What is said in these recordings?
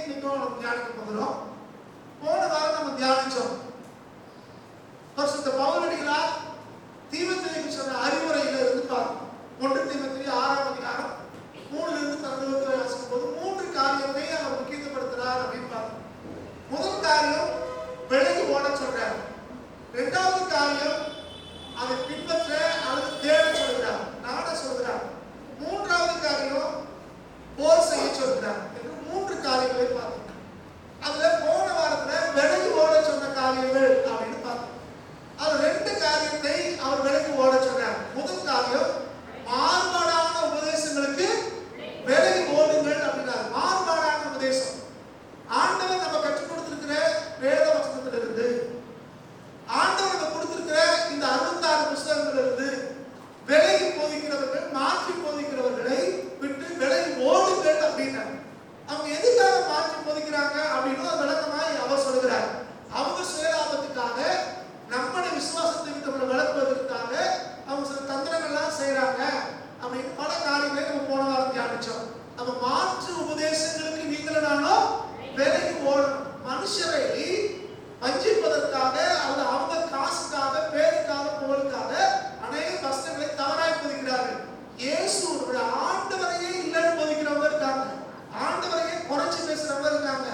இன்னைக்கும் நம்ம தியானிக்க போகிறோம். போன வாரம் நம்ம தியானிச்சோம். பரிசுத்த பவுலடிகளார் தீமோத்தேயுவுக்கு சொன்ன அறிவுரையில இருந்து பார்த்தோம். 1 தீமோத்தேயு 6ஆம் அதிகாரம் 3 இருந்து 12 வரை வாசிக்கும் போது 3 காரியத்தை அவர் முக்கியத்துவப்படுத்துறார் அப்படின்னு பார்த்தோம். முதல் காரியம் விலகி ஓட சொல்றார். இரண்டாவது காரியம் அதை பின்பற்ற அல்லது தேட சொல்கிறார், நாட சொல்கிறார். மூன்றாவது காரியம் போர் செய்ய சொல்கிறார் என்று 3 காரியங்களை பார்த்தோம். அதுல போன வாரத்துல விலகி ஓட சொன்ன காரியங்கள் அப்படின்னு பார்த்தோம். அது 2 காரியத்தை அவர் விலகி ஓட சொன்னார். முதல் காரியம் மாறுபாடான உபதேசங்களுக்கு விலகி ஓடுங்கள் அப்படின்னாரு. மாறுபாடான உபதேசம் ஆண்டவர் நம்ம கற்றுக் கொடுத்திருக்கிற வேத வசனத்திலிருந்து, ஆண்டவர் நம்ம கொடுத்திருக்கிற இந்த 66 புத்தகங்களிலிருந்து விலகி போதிக்கிறவர்கள், மாற்றி போதிக்கிறவர்களை விட்டு விலகி ஓடுங்கள் அப்படின்னாரு. அவங்க எதுக்காக மாற்றி போதிக்கிறாங்க அப்படின்னு விளக்கமாய் அவர் சொல்கிறார். அவங்க சுயலாபத்துக்காக, நம்முடைய விசுவாசத்தை நம்மளை விளக்குவதற்காக அவங்க சில தந்திரங்கள்லாம் செய்யறாங்க அப்படின்னு பல காரியங்களை நம்ம போன வாரம் தியானிச்சோம். நம்ம மாற்று உபதேசங்களுக்கு நீங்களும் நானும் விலகி ஓடணும். மனுஷரை வஞ்சிப்பதற்காக அல்லது அவங்க காசுக்காக, பேருக்காக, புகழுக்காக அநேக கஷ்டங்களை தவறாய் போதிக்கிறார்கள். இயேசு ஆண்டவரையே இல்லைன்னு போதிக்கிறவங்க இருக்காங்க, ஆண்டவரையே குறைச்சு பேசுறவங்க இருக்காங்க,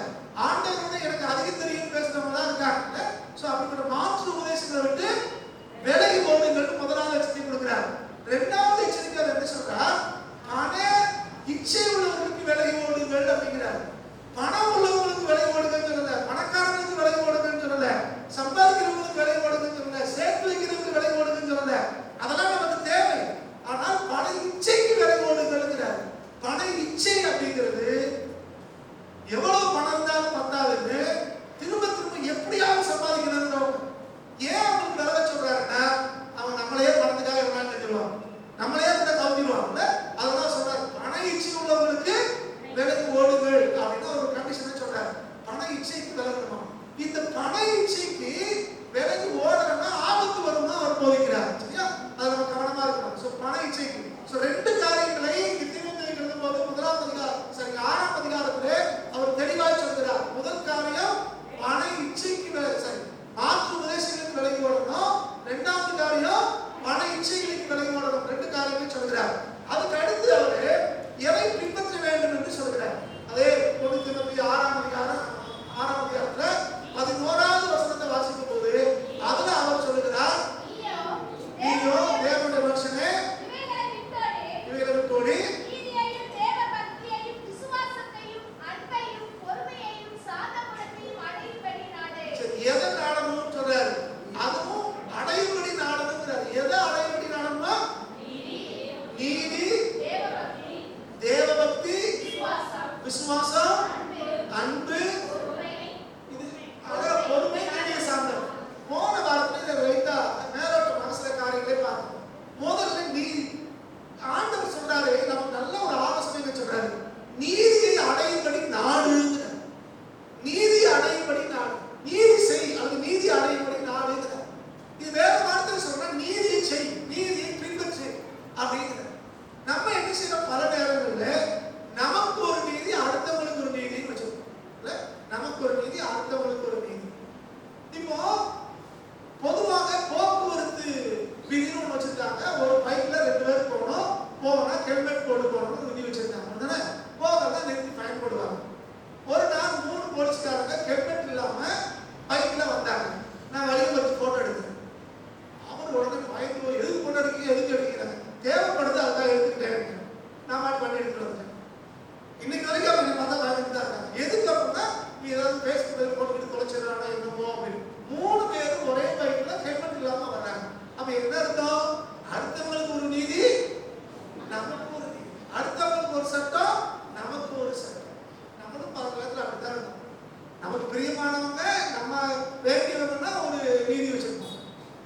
ஆண்டவர் எனக்கு அதிகம் தெரியும் பேசுறவங்க தான் இருக்காங்க. சோ அப்படிப்பட்ட மாற்று உபதேசங்களை விட்டு விலகி போடுங்கள் முதலாவது எச்சரிக்கை கொடுக்கிறார். இரண்டாவது எச்சரிக்கை என்ன சொல்றார்? இச்சை உள்ளவர்களுக்கு விலகி ஓடுங்கள் அப்படிங்கிறார். பணம் உள்ளவங்களுக்கு விலகி ஓடுங்கன்னு சொல்லல, பணக்காரங்களுக்கு விலகி ஓடுங்கன்னு சொல்லல, சம்பாதிக்கிறவங்களுக்கு விலகி ஓடுங்கன்னு சொல்லல, சேர்த்து வைக்கிறவங்களுக்கு விலகி ஓடுங்கன்னு சொல்லல. அதெல்லாம் நமக்கு தேவை. ஆனால் பண இச்சைக்கு விலகி ஓடுங்கிறார். பண இச்சை அப்படிங்கிறது எவ்வளவு பணம் இருந்தாலும் பத்தாதுன்னு திரும்ப திரும்ப எப்படியாவது சம்பாதிக்கணும். ஏன் அவங்களுக்கு விலக சொல்றாருன்னா, அவன் நம்மளையே பணத்துக்காக இருந்தாலும் செஞ்சிருவான், நம்மளையே கூட கவுத்திடுவாங்க. அதெல்லாம் சொல்றாரு, பண இச்சை உள்ளவங்களுக்கு விலகி ஓடுங்கள் அப்படின்னு ஒரு கண்டிஷனை சொல்றாரு. பண இச்சைக்கு விலகணுமா? இந்த பண இச்சைக்கு விலகி ஓடணும்னா ஆபத்து வரும்னு அவர் போதிக்கிறார். சரியா? அது நம்ம கவனமா இருக்கணும். சோ பண இச்சைக்கு 2 காரியங்களை தீமோத்தேயுவுக்கு எழுதும்போது 6ஆம் அதிகாரத்திலே அவர் தெளிவாய் சொல்கிறார். முதல் காரியம் பண இச்சைக்கு மாற்று உபதேசங்களுக்கு விலகி ஓடணும். இரண்டாவது காரியம் பண இச்சைகளுக்கு விலகி ஓடணும். 2 காரியங்களை சொல்கிறார். அதுக்கு அடுத்து அவர் எதை பின்பற்ற வேண்டும் என்று சொல்கிறார். அதே 1 தீமோத்தேயு 6ஆம் அதிகாரத்துல 11வது வசனத்தை வாசிக்கும் போது அதுல அவர் சொல்கிறார், நீயோ தேவனுடைய மனுஷனே இவைகளை விட்டோடி எதை நாடணும் சொல்றாரு. அதுவும் அடையும்படி நாடணுங்கிறார். எதை அடையும்படி நாடணும்னா நீதி, தேவபக்தி, விசுவாசம், அன்பு, பொறுமை, நீடிய சாந்தம். போன வாரத்தில் இதை வைத்தா மேலோட்ட மனசுல காரியங்களே பார்த்தோம். முதல்ல நீதி. ஆண்டவர் சொல்றாரு, நமக்கு நல்ல ஒரு ஆலோசனை சொல்றாரு, நீதியை அடையும்படி நாடுங்கிறார். நீதி அடையும்படி நாடு, நீதி செய் அல்லது நீதி அடையும்படி நாடுங்கிறார். இது வேற வார்த்தையில் சொன்னா நீதியை செய், நீதியை பின்பற்று அப்படிங்கிறார். நம்ம என்ன செய்யறோம்? பல நேரங்களில் நமக்கு ஒரு நீதி, அடுத்தவங்களுக்கு ஒரு நீதின்னு வச்சிருக்கோம். நமக்கு ஒரு நீதி, அடுத்தவங்களுக்கு ஒரு நீதி. இப்போ பொதுவாக போக்குவரத்து விதின்னு ஒன்று வச்சிருக்காங்க. ஒரு பைக்ல 2 பேர் போகணும், போகணும்னா ஹெல்மெட் போட்டு போகணும்னு விதி வச்சிருக்காங்க. அதனால போகிறதா நிறுத்தி ஃபைன் போடுவாங்க. ஒரு நாள் 3 போலீஸ்காரங்க ஹெல்மெட் இல்லாம பைக்ல வந்தாங்க. நான் வழியில் வச்சு போட்டோ எடுக்கிறேன். அவர் உடனே பயந்து, எதுக்கு போட்டோ எடுக்கிறீங்க, எதுக்கு எடுக்கிறாங்க, தேவைப்படுது அதுதான் எடுத்துக்கிட்டேன், நான் மாட்டு பண்ணி எடுத்துட்டு வந்தேன். இன்னைக்கு வரைக்கும் அவங்க பார்த்தா பயந்துட்டு தான் இருக்காங்க. எதுக்கு அப்படின்னா, நீ ஏதாவது பேஸ்புக்கில் போட்டுக்கிட்டு தொலைச்சிடறானா என்னமோ அப்படின்னு. 3 பேரும் ஒரே பைக்ல ஹெல்மெட் இல்லாம வர்றாங்க. அப்ப என்ன அர்த்தம்? அடுத்தவங்களுக்கு ஒரு நீதி, நமக்கு ஒரு நீதி. அடுத்தவங்களுக்கு ஒரு சட்டம், நமக்கு ஒரு சட்டம். நம்மளும் பல நேரத்தில் அப்படித்தான் இருக்கும். நமக்கு பிரியமானவங்க, நம்ம வேண்டியவங்கன்னா ஒரு நீதி வச்சிருக்கோம்,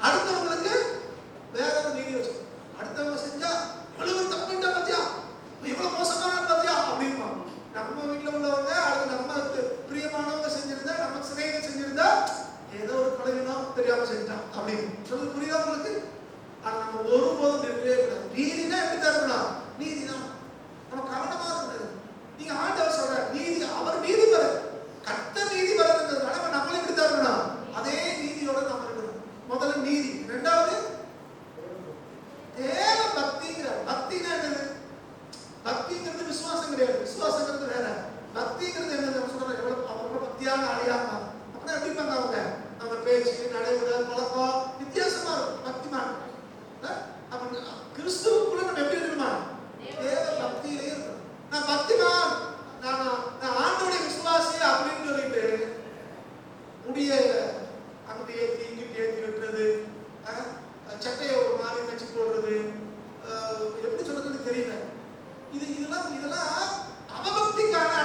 அடுத்தவங்களுக்கு வேற ஒரு நீதி வச்சிருக்கோம். அடுத்தவங்க செஞ்சா இவ்வளவு தப்புண்டா பத்தியா, இவ்வளவு மோசமான பத்தியா அப்படிமா. நம்ம வீட்டுல உள்ளவங்க அது நம்ம பிரியமானவங்க செஞ்சிருந்தா, நமக்கு சிறைகள் செஞ்சிருந்தா, ஏதோ ஒரு பழகினோம் தெரியாம செஞ்சான் அப்படின்னு சொல்லி புரியுதா உங்களுக்கு? ஆனா நம்ம ஒருபோதும் நிறுத்தவே கூடாது. நீதினா எப்படி தரணும்? நீதிதான் நம்ம கவனமா இருக்கணும். நீங்க ஆண்டவர் சொல்ற நீதி, அவர் நீதிபரர்.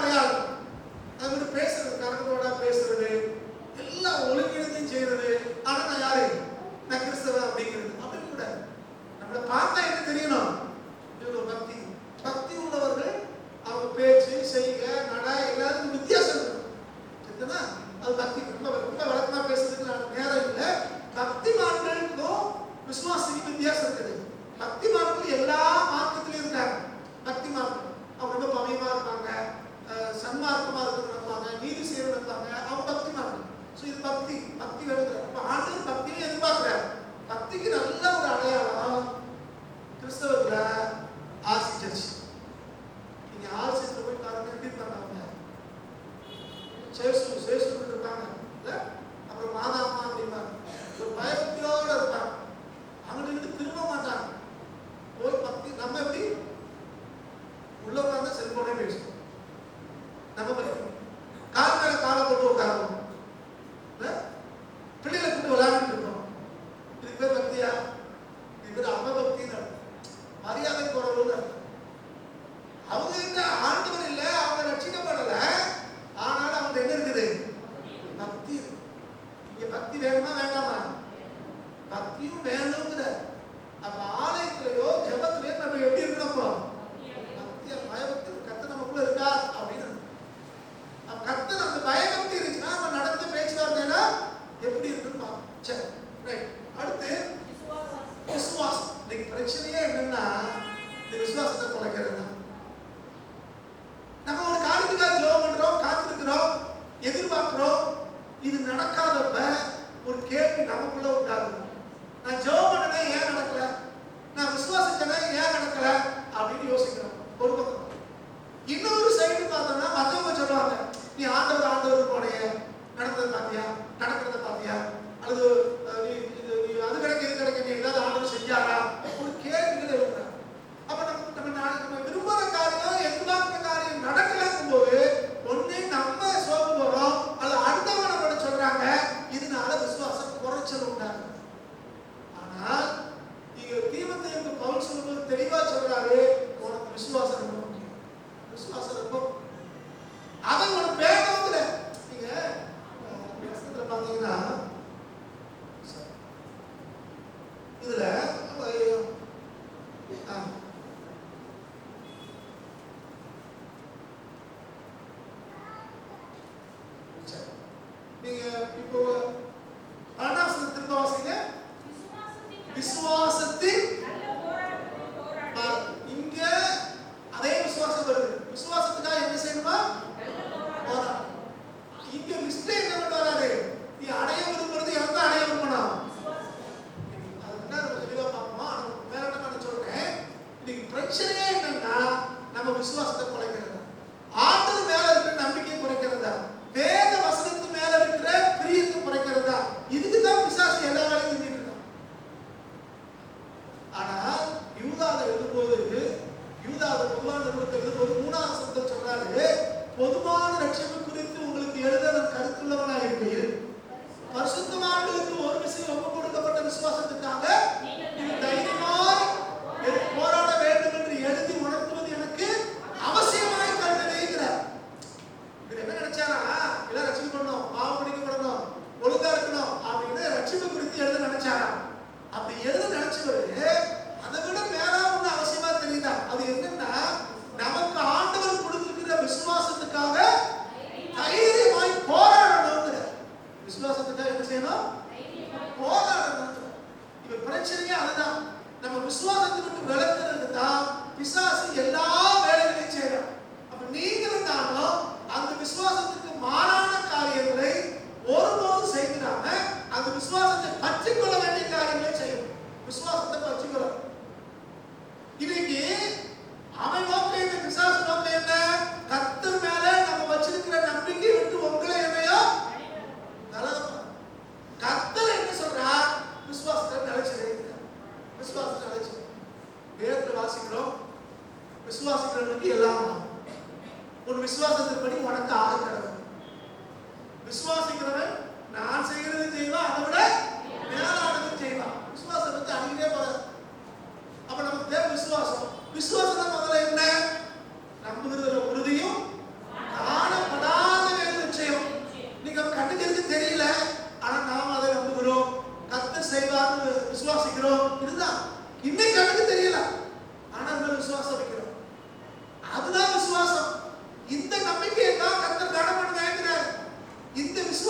அடையாளம். அதை விட பேசுறது, கரங்களோட பேசுறது, எல்லாம் ஒழுங்கினத்தையும் செய்யறது. ஆனா நான் யாரு? நான் கிறிஸ்தவ அப்படிங்கிறது அப்படி கூட நம்மளை பார்த்தா என்ன தெரியணும்? இவ்வளவு பக்தி பக்தி உள்ளவர்கள் அவங்க பேச்சு செய்க நட எல்லாருக்கும் வித்தியாசம் இருக்குன்னா அது பக்தி. ரொம்ப ரொம்ப வழக்கமா பேசுறதுக்கு நேரம் இல்லை. பக்திமான்களுக்கும் விசுவாசிக்கும் வித்தியாசம் இருக்குது. பக்திமான்கள் எல்லா மார்க்கத்திலையும் இருக்காங்க. பக்திமான்கள் அவங்க ரொம்ப பவியமா இருப்பாங்க, சன்மார்க்கமா இருக்கிறது நினைப்பாங்க, நீதி செய்யறது நினைப்பாங்க, அவங்க பக்திமான்கள். ஸோ இது பக்தி பக்தி வேணுங்கிற அப்ப ஆண்டவர் பக்தியை எதிர்பார்க்கிறார். பக்திக்கு நல்ல ஒரு அடையாளம் கிறிஸ்தவத்துல ஆர்சி சர்ச். நீங்க ஆர்சி சர்ச்சில் போய் பாருங்க, எப்படி பண்ணாங்க சேசு இருப்பாங்க இல்ல, அப்புறம் மாதாமா அப்படிம்பாங்க, ஒரு பயபக்தியோட இருப்பாங்க. அவங்களுக்கு திரும்ப மாட்டாங்க. ஒரு பக்தி நம்ம எப்படி உள்ள உட்கார்ந்து செல்போனே பேசுவோம். நம்ம படிக்கணும், கால் மேல காலை போட்டு உட்காரணும், பிள்ளைகளை கூட்டு விளையாடிட்டு இருக்கோம். இதுக்கு பேர் பக்தியா? இது பேர் அவபக்தின்னு மரியாதை குறைவுன்னு. அவங்க கிட்ட ஆண்டவர் இல்லை, அவங்க ரட்சிக்கப்படல, ஆனாலும் அவங்க என்ன இருக்குது? பக்தி. இங்க பக்தி வேணுமா வேண்டாமா? பக்தியும் வேணுங்கிற. அப்ப ஆலயத்திலேயோ ஜெபத்திலேயோ நம்ம எப்படி இருக்கணும்? பக்தியா பயபக்தி கர்த்தர் நமக்குள்ள இருக்கா அப்படின்னு. கர்த்தர் அந்த பயபக்தி இருந்துச்சுன்னா நம்ம நடந்த பேச்சுவார்த்தைனா எப்படி இருக்குன்னு பார்க்கணும். சரி, ரைட். அடுத்து விசுவாசம். இன்னைக்கு பிரச்சனையே என்னன்னா இந்த விசுவாசத்தை குலைக்கிறது. நம்ம ஒரு காரியத்துக்காக ஜெபம் பண்றோம், காத்திருக்கிறோம், எதிர்பார்க்கிறோம். இது நடக்காதப்ப ஒரு கேள்வி நமக்குள்ள உண்டாகும். நான் ஜெபம் பண்ணனே ஏன் நடக்கல, நான் விசுவாசிச்சனே ஏன் நடக்கல அப்படின்னு யோசிக்கிறோம் ஒரு பக்கம். இன்னொரு சைடு பார்த்தோம்னா மற்றவங்க சொல்லுவாங்க, நீ ஆண்டவர் போனைய நடந்தது பாத்தியா, நடக்கிறத பாத்தியா, அல்லது அது கிடைக்க இது கிடைக்க நீ ஏதாவது ஆண்டவர் செஞ்சாரா, ஒரு கேள்விகள் எழுப்புறாங்க. அப்ப நம்ம விரும்புற காரியம் எதிர்பார்க்கிற காரியம் நடக்கலங்கும் போது ஒண்ணு நம்ம சோர்வு போறோம், அல்லது அடுத்தவங்க நம்ம சொல்றாங்க, இதனால விசுவாசம் குறைச்சல் உண்டாங்க. ஆனால் இங்க தீமோத்தேயுக்கு பவுல் சொல்லும்போது தெளிவா சொல்றாரு, உனக்கு விசுவாசம் ரொம்ப முக்கியம். விசுவாசம் ரொம்ப அதை உனக்கு வேணுங்கிற. நீங்க பாத்தீங்கன்னா இதுல நீங்க இப்போ அனாசன திரும்ப வாசிங்க. விசுவாசத்தின் இங்க அதே விசுவாசம் வருது. விசுவாசத்துக்காக என்ன செய்யணுமா? இங்க லிஸ்ட்ல என்ன பண்றாரு? நீ அடைய விரும்புறது எந்த அடைய விரும்பணும்? அது என்ன நம்ம தெளிவா பார்ப்போமா? வேற என்ன பண்ண சொல்றேன், இன்னைக்கு பிரச்சனையே என்னன்னா நம்ம விசுவாசத்தை குறைக்கிறது, ஆண்டவர் மேல இருக்கிற நம்பிக்கையை குறைக்கிறதா, வேத வசனத்து மேல இருக்கிற பிரியத்தை குறைக்கிறதா. இதுக்கு தான் பிசாசு எல்லா வேலையும் செஞ்சுட்டு இருக்கான். ஆனா யூதாவை எழுதும்போது, யூதாவை பொதுவான நிறுவனத்தை எழுதும்போது 3ஆம் வசனத்தில் சொல்றாரு, பொதுவான ரட்சிப்பு குறித்து உங்களுக்கு எழுத நான் கருத்துள்ளவனாக இருப்பேன். பரிசுத்தவான்களுக்கு ஒரு விஷயம் ஒப்பு கொடுக்கப்பட்ட விசுவாசத்துக்காக தைரியமாய் போராட வேண்டும் என்று எழுதி உணர்த்துவது எனக்கு அவசியமாய் கருதுகிறேன். இது என்ன நினைச்சாரா? இல்ல ரட்சிப்பு பண்ணணும், பாவம் மன்னிக்கப்படணும், ஒழுங்கா இருக்கணும் அப்படின்னு ரட்சிப்பு குறித்து எழுத நினைச்சாரா? அப்படி எழுத நினைச்சவரு அதை விட மேல ஒண்ணு அவசியமா தெரியுதா? அது என்னன்னா, நமக்கு ஆண்டவர் கொடுத்திருக்கிற விசுவாசத்துக்காக தைரியமாய் போராடணுங்கிற. விசுவாசத்துக்காக என்ன செய்யணும்? போராடணும். இப்ப பிரச்சனையே அதுதான். நம்ம விசுவாசத்தை விட்டு விலகுறதுக்கு தான் பிசாசு எல்லா வேலைகளையும் செய்யறான். அப்ப நீங்களும் நானும் அந்த விசுவாசத்துக்கு மாறான காரியங்களை ஒருபோதும் செய்கிறாம அந்த விசுவாசத்தை பற்றிக்கொள்ள வேண்டிய காரியங்களை செய்யணும். விசுவாசத்தை பற்றிக்கொள்ள. இன்னைக்கு அவன் நோக்கம் என்ன? பிசாசு நோக்கம் என்ன? கர்த்தர் மேல நம்ம வச்சிருக்கிற நம்பிக்கை விட்டு உங்களை என்னையோ கர்த்தர் என்ன சொல்றார்? விசுவாசத்தை நிலைச்சிருக்க. விசுவாசத்தை நிலைச்சு வேதத்துல வாசிக்கிறோம், விசுவாசிக்கிறவனுக்கு எல்லாம் உன் விசுவாசத்தின்படி உனக்கு ஆகிறது. விசுவாசிக்கிறவன் நான் செய்யறது செய்வான், அதை விட மேலானதும் செய்வான். விசுவாசம் வந்து அடிக்கவே போறாது. அப்ப நமக்கு தேவை விசுவாசம். விசுவாசம் முதல்ல என்ன? நம்புகிறதுல உறுதியும்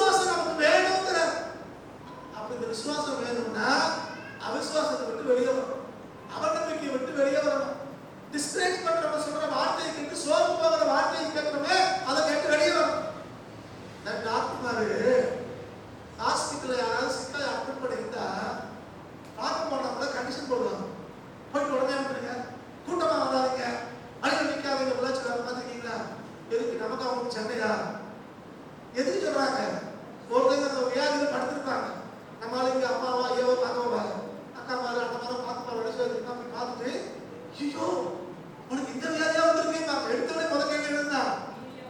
விசுவாசம் நமக்கு வேணுங்கிற. அப்ப இந்த விசுவாசம் வேணும்னா அவிசுவாசத்தை விட்டு வெளியே வரணும், அவநம்பிக்கையை விட்டு வெளியே வரணும். டிஸ்கரேஜ் பண்றவங்க சொல்ற வார்த்தையை கேட்டு சோர்ந்து போகிற வார்த்தையை கேட்கிறோமே அதை கேட்டு வெளியே வரணும். டாக்டர் ஹாஸ்பிட்டல்ல யாராவது சிக்கலை அட்மிட் பண்ணியிருந்தா பார்க்க போனவங்கள கண்டிஷன் போடுவாங்க, போயிட்டு உடனே வந்துருங்க, கூட்டமா வந்தாதீங்க, அடியில் நிற்காதீங்க, எல்லாம் சொல்றாங்க. பார்த்துருக்கீங்களா? எதுக்கு? நமக்கு அவங்க சென்னையா? எதுக்கு சொல்றாங்க? ஒருத்தங்க அந்த வியாதியில படுத்திருப்பாங்க, நம்மளால இங்க அம்மாவா ஐயாவோ பார்க்கவா, அக்கா மாதிரி அந்த மாதிரி பார்த்து போய் பார்த்துட்டு ஐயோ உனக்கு இந்த வியாதியா வந்துருக்கீங்க, எடுத்தவனே முத கேள்வி இருந்தா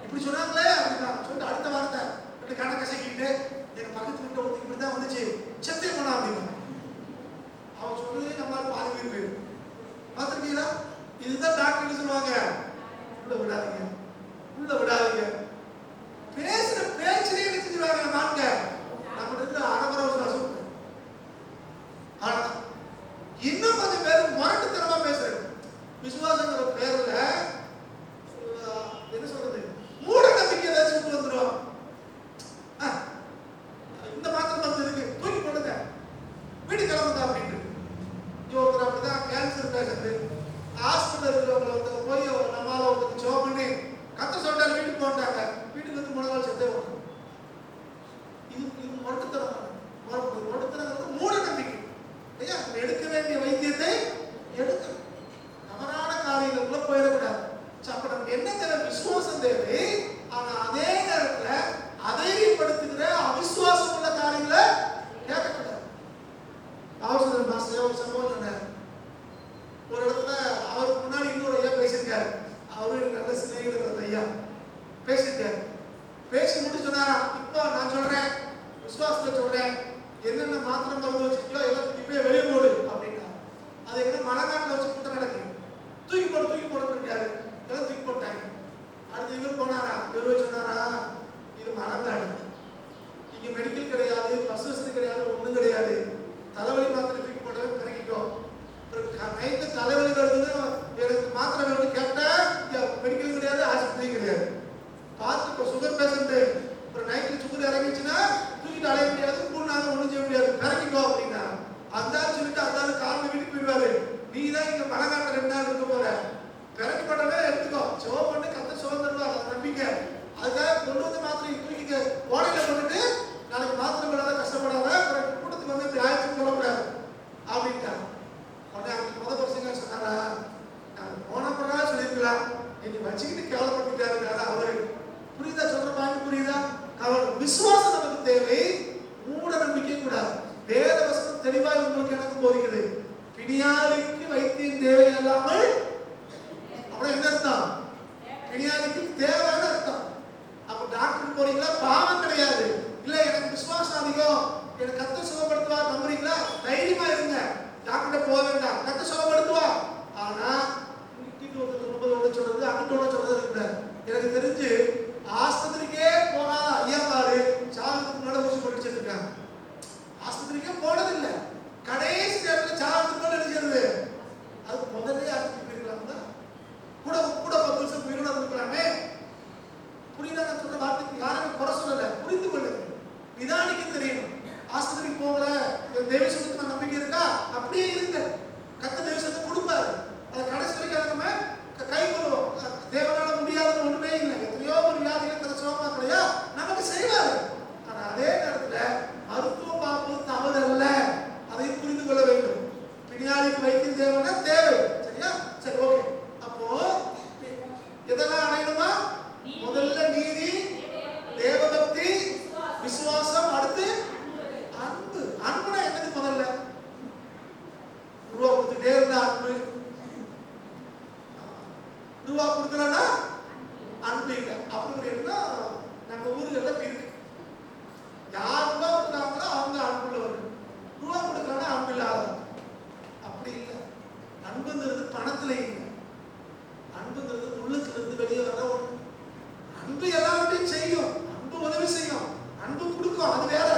இப்படி சொன்னாங்களே அப்படின்னா சொல்லிட்டு அடுத்த வார்த்தை இப்படி கண்ணை கசக்கிட்டு எங்க பக்கத்து வீட்டை ஒருத்தர் இப்படிதான் வந்துச்சு செத்தே போனா அப்படின்னா அவன் சொல்றது நம்மளால பாதி பேர் பார்த்துருக்கீங்களா? இதுதான் டாக்டர் சொல்லுவாங்க, உள்ள விடாதீங்க, உள்ள விடாதீங்க. பேசுற பேச்சிலே என்ன செஞ்சுருவாங்க? நாங்க நம்ம இருந்து அறவர விசுவாசம். ஆனா இன்னும் கொஞ்சம் பேர் முரட்டுத்தனமா பேசுறாங்க. விசுவாசங்கிற பேர்ல என்ன சொல்றது, மூட நம்பிக்கை ஏதாச்சும் வந்துடும். இந்த மாத்திரம் வந்து இருக்கு, தூக்கி போடுங்க, வீடு கிளம்புங்க அப்படின்ட்டு. ஒருத்தர் அப்படிதான் கேன்சர் பேஷண்ட் ஹாஸ்பிட்டல் இருக்கிறவங்க ஒருத்தர் போய் நம்மளால ஒருத்தர் ஜோ பண்ணி கத்த சொல்லிட்டாரு, வீட்டுக்கு போட்டாங்க, வீட்டுக்கு வந்து 3 நாள் செத்தே வரும். இது முரட்டுத்தனம். முரட்டுத்தனம் மூட நம்பிக்கை. ஐயா எடுக்க வேண்டிய வைத்தியத்தை எடுக்கணும், தவறான காரியங்களுக்குள்ள போயிடக்கூடாது. அப்ப நமக்கு என்ன தேவை? விசுவாசம் தேவை. ஆனா அதே நேரத்துல அதைரியப்படுத்துகிற அவிசுவாசம் உள்ள காரியங்களை கேட்கக்கூடாது. அவசரம் மாசம் ஒரு சம்பவம் சொன்னார். ஒரு இடத்துல அவருக்கு முன்னாடி இன்னொரு ஐயா பேசியிருக்காரு, அவரு நல்ல சிநேகிதர் ஐயா பேசியிருக்காரு. பேசி முடிச்சு சொன்னாரா, இப்போ நான் சொல்றேன், விசுவாசத்தை சொல்றேன், என்னென்ன மாத்திரம் மருந்து வச்சுக்கோ எல்லாம் இப்பயே வெளியே போடு அப்படின்னா. அது என்ன மலைநாட்டில் வச்சு கூட்டம் நடக்குது, தூக்கி போட்டு இருக்காரு, எல்லாம் தூக்கி போட்டாங்க. அடுத்து இவர் போனாரா, இவர் சொன்னாரா, இது மலைநாடு, இங்க மெடிக்கல் கிடையாது, பஸ் வசதி கிடையாது, ஒண்ணும் கிடையாது, தலைவலி மாத்திரை தூக்கி போட்டவே பிறக்கிட்டோ. நைட்டு தலைவலி வருது, எனக்கு மாத்திரை வேணும்னு கேட்டா மெடிக்கல் கிடையாது, ஆஸ்பத்திரி கிடையாது. பார்த்து இப்போ சுகர் பேஷண்ட் ஒரு நைட்டில் சுகர் இறங்கிச்சுன்னா தூக்கிட்டு அலைய முடியாது, 3 நாள் ஒன்றும் செய்ய முடியாது, பிறக்கிட்டோ அப்படின்னா அந்தாலும் சொல்லிட்டு அந்தாலும் காலையில் வீட்டுக்கு போயிடுவாரு. நீ தான் இங்க மலைநாட்டில் 2 நாள் இருக்க போற, பிறக்கப்பட்டவே எடுத்துக்கோ, சோ பண்ணி கத்த சோதருவார், அது நம்பிக்கை. அதுக்காக கொண்டு வந்து மாத்திரை தூக்கிக்க ஓடையில பண்ணிட்டு நாளைக்கு மாத்திரை விடாத கஷ்டப்படாத கூட்டத்துக்கு வந்து இப்படி ஆயிடுச்சுன்னு சொல்லக்கூடாது அப்படின்ட்டாங்க. உடனே அவங்களுக்கு முத வருஷங்க சொன்னாரா, நாங்கள் போன பிறகு சொல்லியிருக்கலாம், என்னை வச்சுக்கிட்டு கேவலப்பட்டுட்டாரு அவரு. புரியுதா சொல்ற பாயிண்ட்? புரியுதா? விசுவாசம் நமக்கு தேவை, மூட நம்பிக்கை கூடாது. வேத வசனம் தெளிவாக உங்களுக்கு எனக்கு போதிக்குது, பிணியாளிக்கு வைத்தியம் தேவை இல்லாமல். அப்புறம் என்ன அர்த்தம்? பிணியாளிக்கு தேவையான அர்த்தம். அப்ப டாக்டர் போறீங்களா, பாவம் கிடையாது. இல்ல எனக்கு விசுவாசம் அதிகம், எனக்கு கத்த சுகப்படுத்துவா நம்புறீங்களா, தைரியமா இருங்க, டாக்டர் போக வேண்டாம், கத்த சுகப்படுத்துவா. ஆனா சொல்றது அங்கிட்டோட சொல்றது இருக்கு. எனக்கு தெரிஞ்சு ஆஸ்பத்திரிக்கே போகாத ஐயா பாரு சாகத்துக்கு முன்னாடி ஊசி போட்டு இருக்காங்க. ஆஸ்பத்திரிக்கே போனதில்லை, கடைசி நேரத்தில் சாகத்துக்கு முன்னாடி நினைக்கிறது. அது முதல்ல ஆஸ்பத்திரி போயிருக்கலாம் தான், கூட 10 வருஷம் போயிடும் இருக்கலாமே. புரியுதா நான் சொல்ற வார்த்தைக்கு? யாருமே குறை சொல்லல, புரிந்து கொள்ளுங்க, நிதானிக்க தெரியணும். ஆஸ்பத்திரிக்கு போகல, தேவி சுத்தமா நம்பிக்கை இருக்கா, அப்படியே இருங்க, கத்த தேவி சுத்தம் கொடுப்பாரு. அதை கடைசி வரைக்கும் நம்ம கை கொள்வோம். தேவனால முடியாதுன்னு ஒண்ணுமே இல்லை. எத்தனையோ ஒரு வியாதிகள் சோகமா கிடையா நமக்கு செய்வாரு. ஆனா அதே நேரத்துல மருத்துவம் பார்ப்பது தவறு அல்ல, அதையும் புரிந்து கொள்ள வேண்டும். பிணியாளிக்கு வைத்தியம் தேவைன்னா தேவை, சரியா? சரி, ஓகே. அப்போ எதெல்லாம் அடையணுமா? முதல்ல நீதி, தேவபக்தி, விசுவாசம், அடுத்து அன்பு. அன்புனா என்னது? முதல்ல ரூபா கொடுத்துட்டே இருந்தா அன்பு, ரூபா கொடுக்கலன்னா அன்பு இல்லை. அப்படி இருந்தா நம்ம ஊர்கள்ல இருக்கு. யார் ரூபா கொடுக்குறாங்களோ அவங்க அன்புள்ளவர்கள், ரூபா கொடுக்கலன்னா அன்பு இல்லாத. அப்படி இல்லை. அன்புங்கிறது பணத்துல இல்லை, அன்புங்கிறது உள்ளத்துல இருந்து வெளியே வர ஒண்ணு. அன்பு எல்லாத்தையும் செய்யும், அன்பு உதவி செய்யும், அன்பு கொடுக்கும், அது வேற.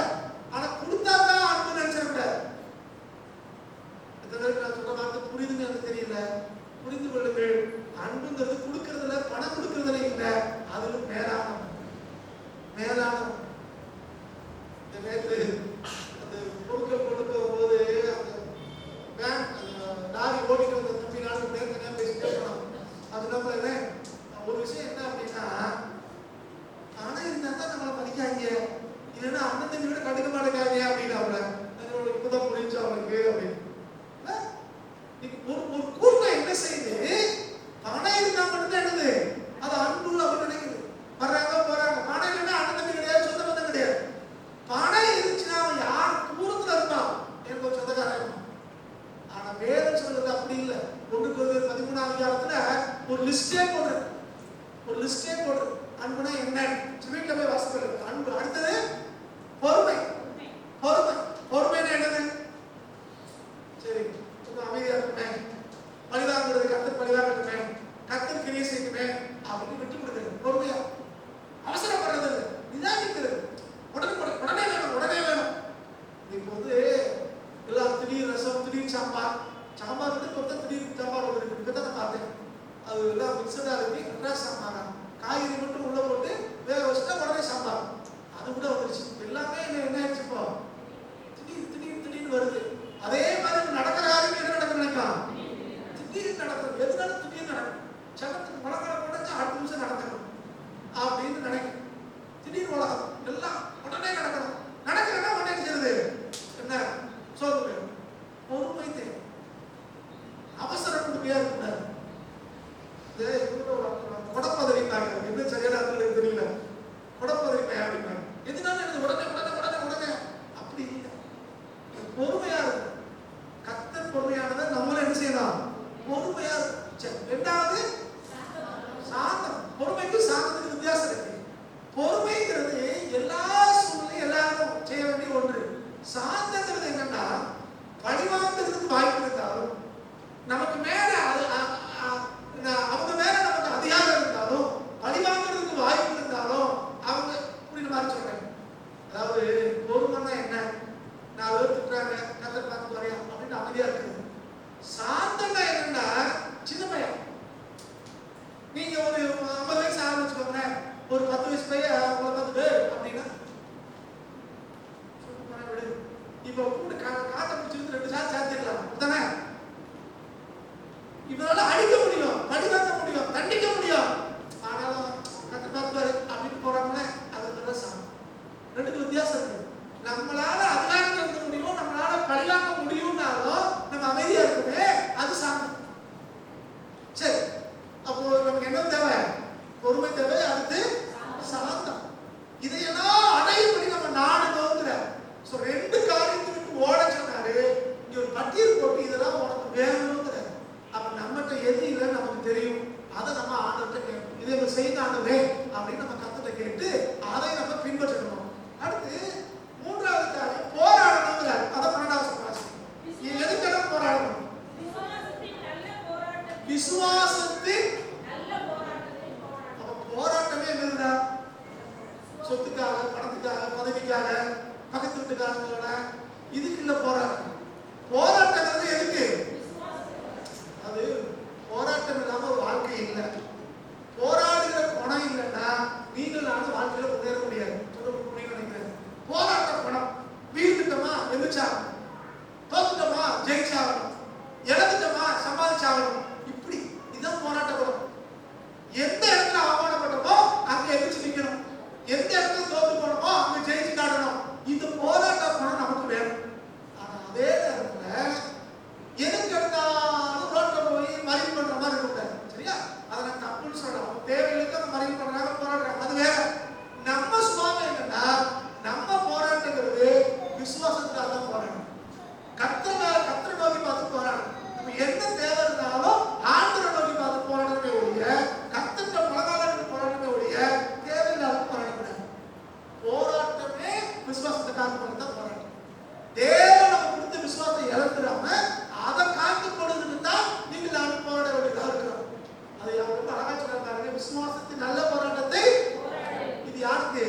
ஆனா கொடுத்தா தான் அன்பு நினைச்சிடக்கூடாது. நான் சொல்ற வார்த்தை புரியுதுன்னு எனக்கு தெரியல, புரிந்து கொள்ளுங்கள். அன்புங்கிறது கொடுக்கறதுல, பணம் கொடுக்கறதுல இல்லை, அதிலும் மேலானவன். பைய அவங்களை பார்த்துட்டு அப்படின்னா விடு. இப்ப கூட காட்ட பிடிச்சிருந்து 2 சார் சேர்த்துக்கலாம் தானே. இவனால அடிக்க முடியும், பழிவாங்க முடியும், தண்டிக்க முடியும். ஆனாலும் கத்து பார்ப்பாரு அப்படின்னு போறாங்களே, அது சாமி. ரெண்டுக்கு வித்தியாசம் இருக்கு. நம்மளால அதிகாரம் இருக்க முடியும், நம்மளால பழிவாங்க முடியும்னாலும் நம்ம அமைதியா இருக்குமே, அது சாமி. சரி, அப்போ நமக்கு என்ன தேவை? பொறுமை தேவை. அடுத்து சாந்தம். இதையெல்லாம் அடையும்படி நம்ம நாடணுங்கிற 2 காரியத்தை விட்டு ஓட சொன்னாரு. இங்க ஒரு பட்டியல் போட்டு இதெல்லாம் உனக்கு வேணுங்கிற. அப்ப நம்மகிட்ட எது இல்லை நமக்கு தெரியும், அதை நம்ம ஆண்டவர்கிட்ட கேட்கணும். இதை நம்ம செய்த ஆண்டவரே அப்படின்னு நம்ம கத்துட்ட கேட்டு அதை நம்ம பின்பற்றணும். அடுத்து 3வது காரியம் போராடணுங்கிறார். அதை 12வது வாசிக்கணும். எதுக்கெல்லாம் போராடணும்? விசுவாசத்தின் நல்ல போராட்டம். அப்ப போராட்டமே என்னதுடா? சொத்துக்காக, பணத்துக்காக, பதவிக்காக, பக்கத்து வீட்டுக்காரங்களோட இதுக்கு இல்ல போராட்டம். போராட்டங்கிறது எதுக்கு? அது போராட்டம் இல்லாம ஒரு வாழ்க்கை இல்லை. போராடுகிற குணம் இல்லைன்னா நீங்கள் நானும் வாழ்க்கையில முன்னேற முடியாது. நினைக்கிறேன். போராட்ட குணம். வீழ்ந்துட்டோமா எந்திரிச்சாகணும், தோத்துட்டோமா ஜெயிச்சாகணும், இழந்துட்டோமா சம்பாதிச்சாகணும். இப்படி இதுதான் போராட்ட குணம். எந்த இடத்துல அவமானப்பட்டோமோ அங்க எதிர்த்து நிக்கணும், எந்த இடத்துல தோத்து போனோமோ அங்க ஜெயிச்சு காட்டணும். இந்த போராட்ட குணம் நமக்கு வேணும். ஆனா அதே நேரத்துல எதுக்கு எடுத்தாலும் ரோட்ல போய் மறியல் பண்ற மாதிரி இருக்காது. சரியா? அதை நான் தப்புன்னு சொல்றேன். தேவைகளுக்கு மறியல் பண்றாங்க, போராடுறாங்க, அது வேற. நம்ம சுவாமி என்னன்னா, நம்ம போராட்டங்கிறது விசுவாசத்துக்காக தான் போராடணும். கர்த்தரை நோக்கி பார்த்து போராடணும். நம்ம என்ன தேவை இருந்தாலும் ஆண்டவரை நோக்கி பார்த்து போராடணுமே ஒழிய, கர்த்தரை பலகாலம் போராடணுமே ஒழிய தேவையில்லாத போராடக்கூடாது. போராட்டமே விசுவாசத்துக்காக தான் போராட்டம். தேவன் நம்ம கொடுத்த விசுவாசத்தை இழந்துடாம அதை காத்து கொடுத்துட்டு தான் நீங்கள் நானும் போராட வேண்டியதா இருக்கிறோம். அதை அவங்க அழகா சொல்றாங்க, விசுவாசத்தின் நல்ல போராட்டத்தை. இது யாருக்கு?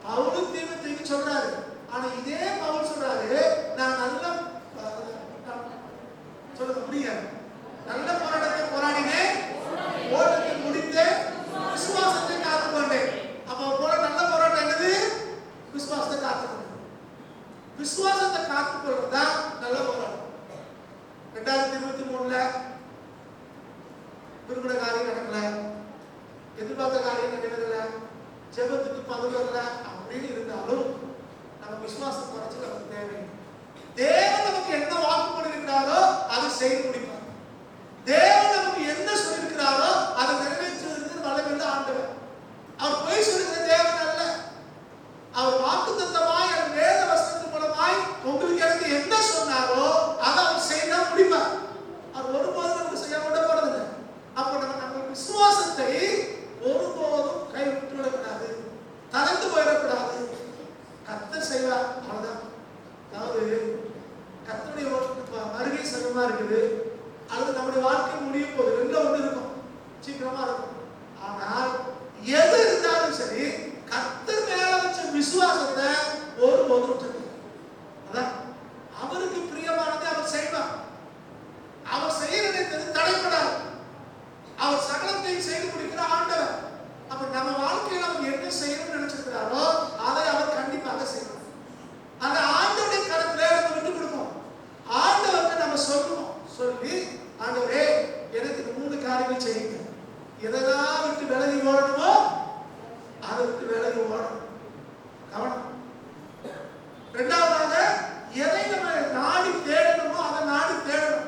பவுல் தீமோத்தேயுக்கு சொல்றாரு. ஆனா இதே பவுல் சொல்றாரு, நான் நல்ல சொல்ல முடியாது, நல்ல போராட்டத்தை போராடினேன், ஓட்டத்தை முடித்தேன், விசுவாசத்தை காத்துக்கொண்டேன். அப்போ போல நல்ல போராட்டம் என்னது? விசுவாசத்தை காத்துக்கொண்டேன். விசுவாசத்தை காத்துக்கொள்றதுதான் நல்ல போராட்டம். 2023ல விரும்பின காரியம் நடக்கல, எதிர்பார்த்த காரியம் நடக்கல, ஜெபத்துக்கு பதில் வரல அப்படின்னு இருந்தாலும் நம்ம விசுவாசம் குறைச்சு நமக்கு தேவை. தேவன் நமக்கு என்ன வாக்கு பண்ணிருக்கிறாரோ அதை செய்து முடிப்பார். தேவன் நமக்கு என்ன சொல்லியிருக்கிறாரோ அதை நிறைவேற்றுவதற்கு வல்லமையுள்ள ஆண்டவர். அவர் பொய் சொல்லுகிற தேவன் அல்ல. அவர் வாக்குத்தத்தமாய் வேத வசனத்தின் மூலமாய் உங்களுக்கு எனக்கு என்ன சொன்னாரோ அதை அவர் செய்ய முடிப்பார். அவர் ஒருபோதும் நமக்கு செய்ய விட போறதில்லை. அப்போ நம்ம விசுவாசத்தை ஒருபோதும் கைவிட்டு விடக்கூடாது, தளர்ந்து போயிடக்கூடாது. கர்த்தர் செய்வார், அவ்வளவுதான். அதாவது கர்த்தருடைய வருகை சமயமா இருக்குது, அல்லது நம்முடைய வாழ்க்கை முடிய போகுது, 2ல ஒன்று இருக்கும், சீக்கிரமா இருக்கும். ஆனால் எது இருந்தாலும் சரி, கர்த்தர் மேல வச்ச விசுவாசத்தை ஒருபோதும் விட்டுருக்க. அதான் அவருக்கு பிரியமானதை அவர் செய்வார். அவர் செய்யறதை தடைப்படாது. அவர் சகலத்தையும் செய்து முடிக்கிற ஆண்டவர். அப்ப நம்ம வாழ்க்கையில் அவர் என்ன செய்யணும்னு நினைச்சிருக்கிறாரோ அதை அவர் கண்டிப்பாக செய்வார். அந்த ஆண்டவருடைய கருத்துல நம்ம விட்டு கொடுப்போம். ஆண்டவருக்கு நம்ம சொல்லணும், சொல்லி ஆண்டவரே எனக்கு இந்த 3 காரியங்கள் செய்யுங்க. எதெல்லாம் விட்டு விலகி ஓடணுமோ அதை விட்டு விலகி ஓடணும். கவனம். 2வதாக எதை நம்ம நாடி தேடணுமோ அதை நாடி தேடணும்.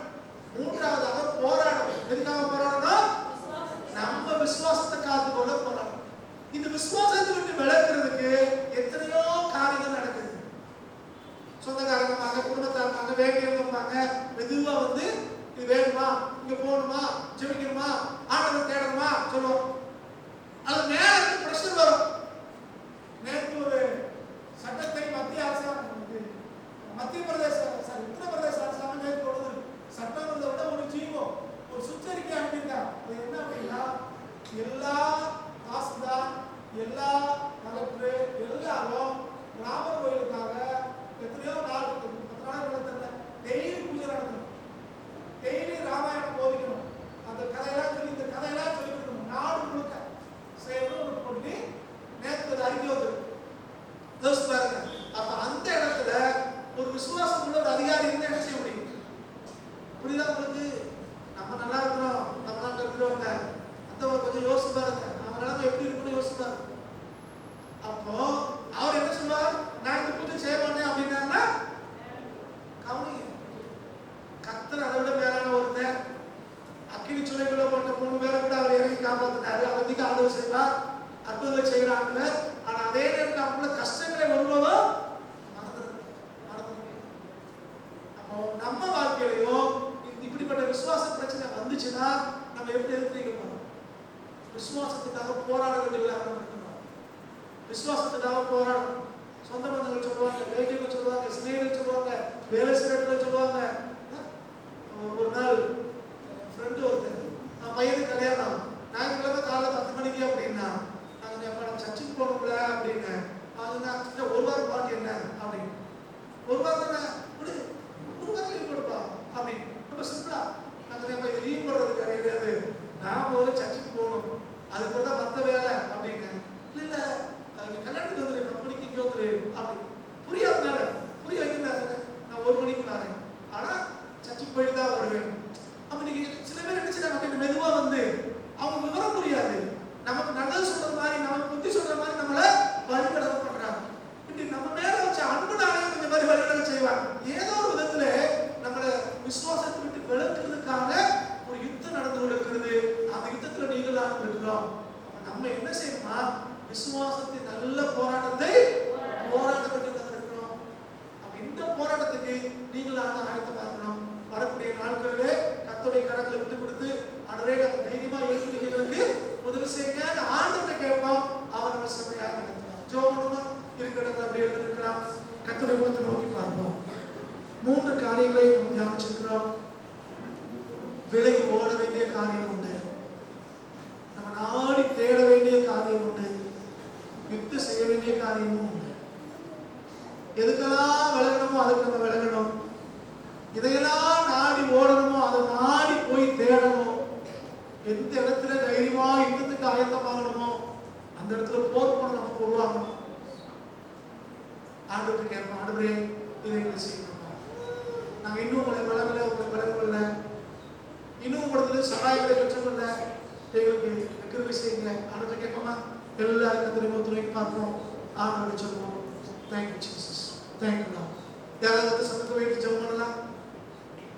3வதாக போராடணும். எதுக்காக போராடணும்? நம்ம விசுவாசத்தை காத்துக்கொள்ள போராடணும். இந்த விசுவாசத்தை விட்டு விளக்குறதுக்கு எத்தனையோ காரியங்கள் நடக்குது. சொந்தக்காரங்க, குடும்பத்தாரங்க, வேண்டியவங்க மெதுவா வந்து இது வேணுமா, இங்க போகணுமா, ஜெபிக்கணுமா, ஆண்டவரை தேடணுமா சொல்லுவோம். அது மேல இருந்து பிரஷர் வரும். நேற்று ஒரு சட்டத்தை மத்திய அரசாங்கம், மத்திய பிரதேச உத்தரப்பிரதேச அரசாங்கம் நேற்று ஒரு சட்டம் விட ஒரு ஜீவோ ஒரு சுற்றறிக்கை அனுப்பியிருக்காங்க. அது என்ன அப்படின்னா, எல்லா தாசில்தார், எல்லா கலெக்டர் எல்லாரும் ராமர் கோயிலுக்காக எத்தனையோ நாள் 10 நாள் நடத்தல, டெய்லி பூஜை நடத்தணும், டெய்லி ராமாயணம் போதிக்கணும். அந்த கதையெல்லாம் சொல்லி, இந்த கதையெல்லாம் சொல்லி ஆண்டவர். ஆனா அதே நேரத்தில் அவங்கள கஷ்டங்களை வரும்போதும் அப்போ நம்ம வாழ்க்கையிலையும் இப்படிப்பட்ட விசுவாச பிரச்சனை வந்துச்சுன்னா நம்ம எப்படி எதிர்த்து விசுவாசத்துக்காக போராட வேண்டியவர்களாக இருக்கணும். விசுவாசத்துக்காக போராடணும். சொந்த பந்தங்கள் சொல்லுவாங்க, வேலைகள் சொல்லுவாங்க, சிநேகிதர்கள் சொல்லுவாங்க, வேலை செய்யறவர்கள் சொல்லுவாங்க. ஒரு நாள் ஃப்ரெண்டு ஒருத்தர், நான் பையனுக்கு கல்யாணம் ஞாயிற்றுக்கிழமை காலை 10 மணிக்கு அப்படின்னா, நாங்கள் எப்போ நம்ம சர்ச்சுக்கு போகணும்ல அப்படின்னு, அது ஒரு வாரம் பாட்டு என்ன அப்படின்னு, ஒரு வாரம் தானே ஒரு வாரம் லீவ் கொடுப்பா அப்படின்னு, ரொம்ப சிம்பிளா நாங்கள் எப்போ இது லீவ் போடுறதுக்கு கிடையாது, நான் ஒரு சர்ச்சுக்கு போகணும், அதுக்கு தான் மற்ற வேலை அப்படின்னு. இல்லை கல்யாணத்துக்கு வந்துடு, 10 மணிக்கு இங்கே வந்துடு அப்படி. புரியாதனால புரிய வைக்கிறாங்க, நான் 1 மணிக்கு வரேன், ஆனால் சர்ச்சுக்கு போயிட்டு தான் வருவேன். அப்போ நீங்க சில பேர் நினைச்சுட்டாங்க அப்படின்னு மெதுவா வந்து அவங்க விவரம் புரியாது, நமக்கு நல்லது சொல்ற மாதிரி, நமக்கு புத்தி சொல்ற மாதிரி நம்மளை வழிபடவை பண்றாங்க. இப்படி நம்ம மேல வச்ச அன்புனாலே இந்த மாதிரி வழிபடவை செய்வாங்க. ஏதோ ஒரு விதத்துல நம்மளை விசுவாசத்தை விட்டு விளக்குறதுக்காக ஒரு யுத்தம் நடந்து கொண்டிருக்கிறது. அந்த யுத்தத்துல நீங்கள் தான் இருக்கிறோம். நம்ம என்ன செய்யணுமா, விசுவாசத்தின் நல்ல போராட்டத்தை போராட்டப்பட்டு இருக்கிறோம். அப்ப இந்த போராட்டத்துக்கு நீங்களாக ஆயத்தமா இருக்கணும். வரக்கூடிய நாட்களிலே கர்த்தருடைய கரங்களை விட்டு கொடுத்து அன்றே நம்ம தைரியமா எழுப்பிக்கிறதுக்கு உதவி செய்யுங்க. ஆண்டவரை கேட்போம், அவர் நம்ம செம்மையாக நடத்துவார். ஜோமனுமா இருக்கிறது அப்படி எழுதிருக்கலாம். கர்த்தருடைய முகத்தை நோக்கி பார்ப்போம். 3 காரியங்களை தியானிச்சிருக்கிறோம். விலகி ஓட வேண்டிய காரியம் உண்டு, நம்ம நாடி தேட வேண்டிய காரியம் உண்டு, யுத்தம் செய்ய வேண்டிய காரியமும் உண்டு. எதுக்கெல்லாம் விலகணுமோ அதுக்கு நம்ம விலகணும். இதையெல்லாம் நாடி ஓடணுமோ அதை நாடி போய் தேடணும். எந்த இடத்துல தைரியமா யுத்தத்துக்கு ஆயத்தமாகணுமோ அந்த இடத்துல போர் பண்ண நமக்கு உருவாகணும். ஆண்டவரை கேட்போம், ஆண்டவரே இதை எங்களுக்கு செய்யணும், நாங்க இன்னும் உங்களை விலகல, உங்களை விலகல, இன்னும் உங்களத்துல சகாயங்களை பெற்றுக்கொள்ள எங்களுக்கு கிருபை செய்யுங்க. ஆண்டவரை கேட்போமா, எல்லாருக்கும் திரும்ப துணை பார்ப்போம். ஆண்டவரை சொல்லுவோம், தேங்க்யூ ஜீசஸ், தேங்க்யூ. யாராவது சத்தத்தை வைத்து ஜெபம் பண்ணலாம்.